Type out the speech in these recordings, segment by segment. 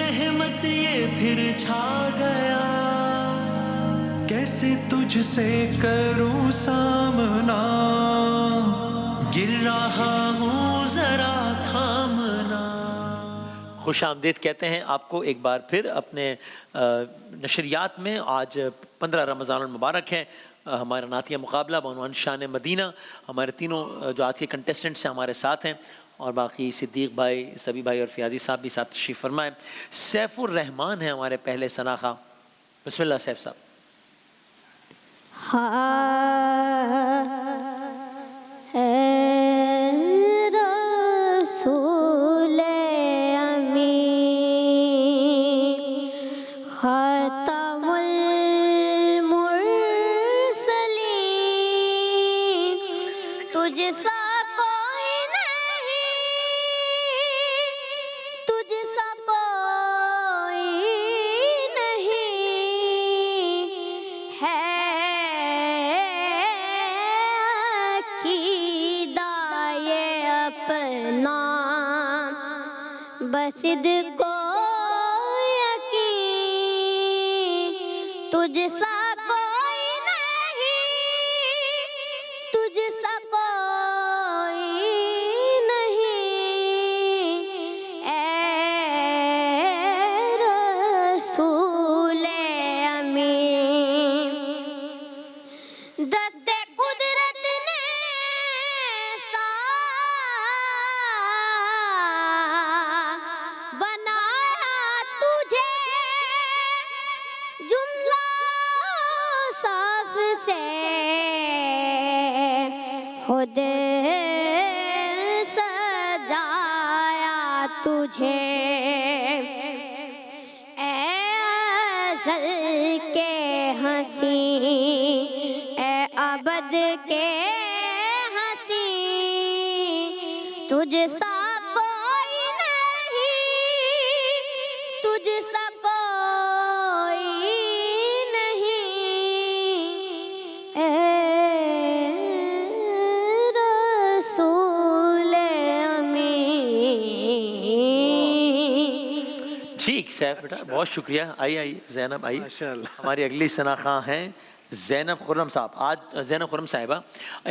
رحمت یہ پھر چھا گیا، کیسے تجھ سے کروں سامنا، گر رہا ہوں ذرا تھامنا۔ خوش آمدید کہتے ہیں آپ کو ایک بار پھر اپنے نشریات میں۔ آج 15 رمضان المبارک ہے۔ ہمارا نعتیہ مقابلہ بعنوان شان مدینہ، ہمارے تینوں جو آج کے کنٹیسٹنٹس ہیں ہمارے ساتھ ہیں، اور باقی صدیق بھائی، سبی بھائی اور فیاضی صاحب بھی ساتھ تشریف فرمائیں۔ سیف الرحمان ہیں ہمارے پہلے ثناء۔ بسم اللہ سیف صاحب۔ رسول امین خاتم المرسلین، تجھ سا کوئی نہیں، تجھ سا کوئی نہیں ہے، عقیدہ یہ اپنا بصدق و یقین، تجھ سا کوئی نہیں، تجھ سا کوئی نہیں، اے رسول امین۔ دست قدرت نے بنایا تجھے، جملہ صاف سے خود سجایا تجھے، اے ازل کے حسین، اے ابد کے حسین، تجھ سا کوئی نہیں، تجھ سا کوئی نہیں، اے رسول امین۔ ٹھیک سیف بیٹا، بہت شکریہ۔ آئیے زینب آئیے۔ ہماری اگلی ثناء خواں ہیں زینب خرم صاحب، آج زینب خرم صاحبہ۔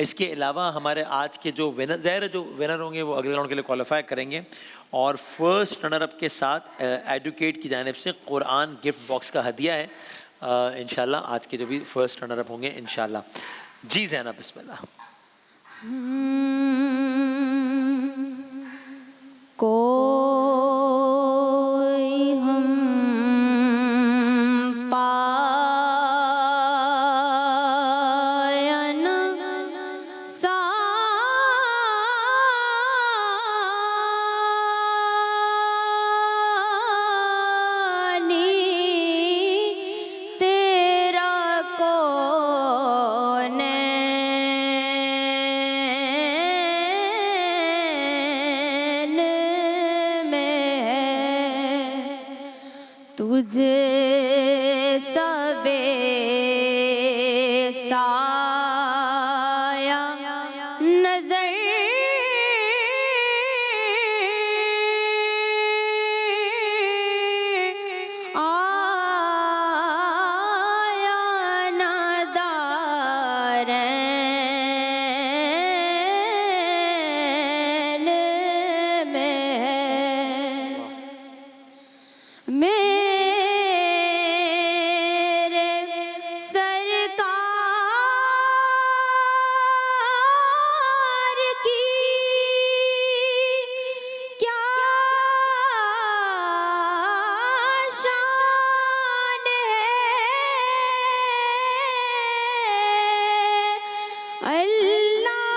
اس کے علاوہ ہمارے آج کے جو ونر ہوں گے وہ اگلے راؤنڈ کے لیے کوالیفائی کریں گے، اور فرسٹ رنر اپ کے ساتھ ایڈوکیٹ کی جانب سے قرآن گفٹ باکس کا ہدیہ ہے انشاءاللہ، آج کے جو بھی فرسٹ رنر اپ ہوں گے انشاءاللہ۔ جی زینب بسم اللہ۔ کوئی ہم پاین ثانی تیرا کونین میں ہے، تجھے سب سایہ نظر آیا ندارین میں ہے، میرے سرکار کی کیا شان ہے، اللہ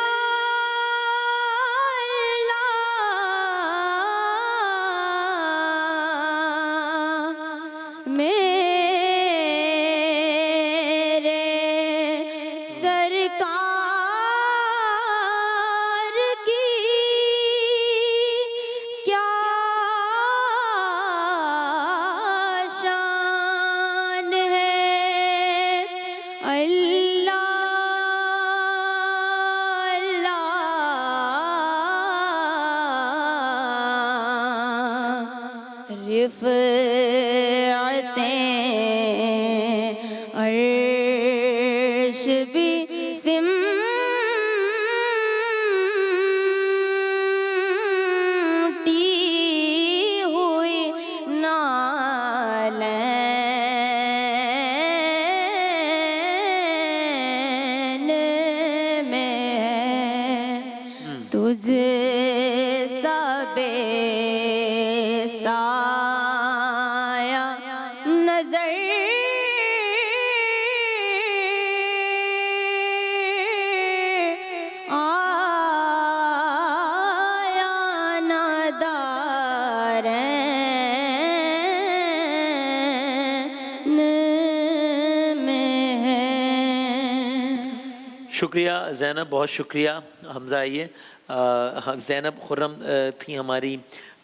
اللہ، میرے سرکار کی کیا شان ہے، اللہ اللہ، رفعتیں عرش بھی سمٹی ہوئی نالین میں ہے تجھ سا بے سایہ نظر آیا ندارین میں ہے۔ شکریہ زینب، بہت شکریہ۔ حمزہ آئیے۔ زینب خرم تھی ہماری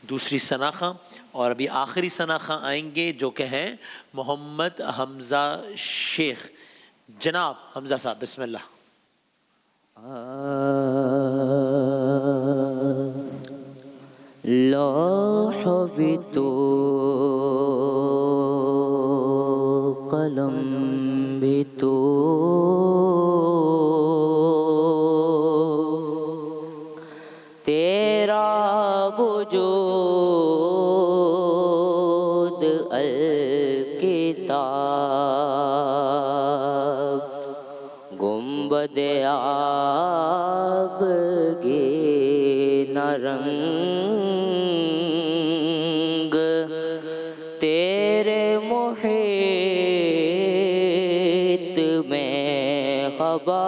دوسری ثنا خواں، اور ابھی آخری ثنا خواں آئیں گے جو کہ ہیں محمد حمزہ شیخ۔ جناب حمزہ صاحب بسم اللہ۔ لوح بھی تو قلم بھی تو تیرا وجود الکتاب گنبد آب گے نہ رنگ تیرے محیط میں خبا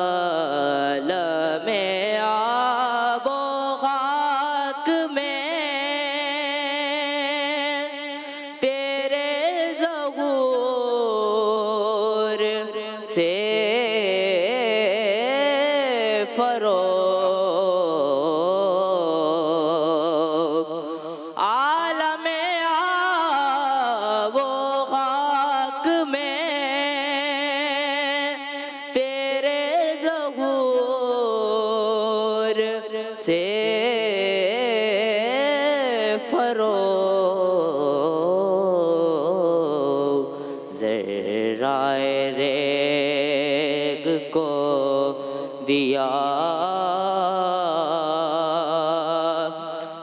عالم آب و خاک میں تیرے ظہور سے فروغ عالم آب و خاک میں تیرے ظہور سے فروغ ذرائے ریگ کو دیا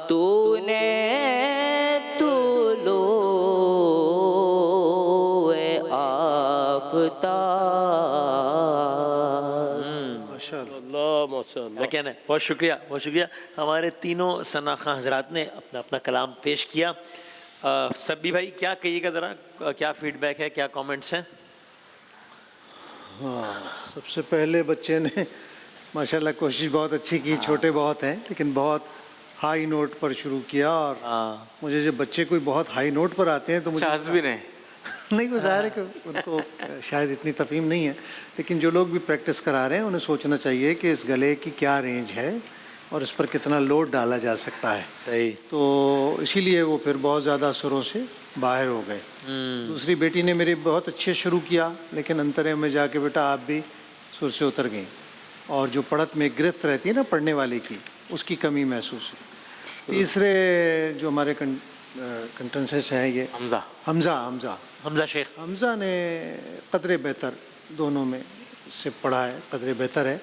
تو نے طلوع آفتاب۔ کیا کہنا ہے؟ بہت شکریہ، بہت شکریہ۔ ہمارے تینوں ثنا خواں حضرات نے اپنا اپنا کلام پیش کیا۔ سبی بھائی کیا کہیے گا ذرا، کیا فیڈ بیک ہے، کیا کامنٹس ہیں؟ سب سے پہلے بچے نے ماشاءاللہ کوشش بہت اچھی کی، چھوٹے بہت ہیں لیکن بہت ہائی نوٹ پر شروع کیا، اور مجھے جب بچے کوئی بہت ہائی نوٹ پر آتے ہیں تو مجھے بھی نہیں، وہ ظاہر ہے کہ ان کو شاید اتنی تفہیم نہیں ہے، لیکن جو لوگ بھی پریکٹس کرا رہے ہیں انہیں سوچنا چاہیے کہ اس گلے کی کیا رینج ہے اور اس پر کتنا لوڈ ڈالا جا سکتا ہے۔ صحیح۔ تو اسی لیے وہ پھر بہت زیادہ سروں سے باہر ہو گئے۔ دوسری بیٹی نے میری بہت اچھے شروع کیا، لیکن انترے میں جا کے بیٹا آپ بھی سر سے اتر گئیں، اور جو پڑھت میں گرفت رہتی ہے نا پڑھنے والے کی، اس کی کمی محسوس ہوئی۔ تیسرے جو ہمارے کنٹنسنس ہیں یہ حمزہ شیخ، حمزہ نے قدرے بہتر دونوں میں سے پڑھا ہے، قدرے بہتر ہے،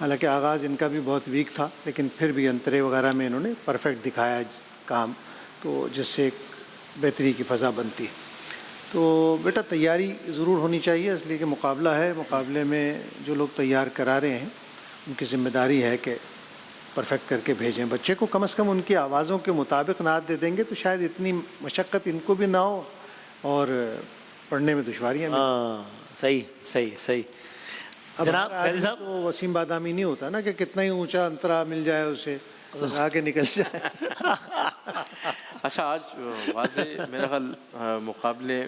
حالانکہ آغاز ان کا بھی بہت ویک تھا، لیکن پھر بھی انترے وغیرہ میں انہوں نے پرفیکٹ دکھایا کام، تو جس سے ایک بہتری کی فضا بنتی۔ تو بیٹا تیاری ضرور ہونی چاہیے، اس لیے کہ مقابلہ ہے، مقابلے میں جو لوگ تیار کرا رہے ہیں ان کی ذمہ داری ہے کہ پرفیکٹ کر کے بھیجیں بچے کو، کم از کم ان کی آوازوں کے مطابق نعت دے دیں گے تو شاید اتنی مشقت ان کو بھی نہ ہو اور پڑھنے میں دشواریاں بھی۔ صحیح صحیح صحیح۔ جناب قیدی صاحب، تو وسیم بادامی نہیں ہوتا نا کہ کتنا ہی اونچا انترا مل جائے اسے آگے نکل جائے۔ اچھا، آج واضح میرا خیال مقابلے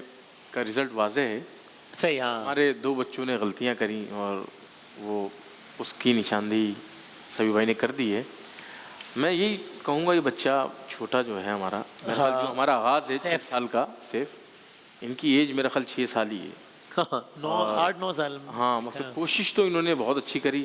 کا رزلٹ واضح ہے۔ صحیح، ہاں، ہمارے دو بچوں نے غلطیاں کریں اور وہ اس کی نشاندہی سبی بھائی نے کر دی ہے۔ میں یہی کہوں گا، یہ بچہ چھوٹا جو ہے ہمارا، میرا خیال جو ہمارا آغاز ہے 6 سال کا، سیف، ان کی ایج میرا خیال 6 سال ہی ہے، 8-9 سال۔ ہاں، مقصد کوشش تو انہوں نے بہت اچھی کری۔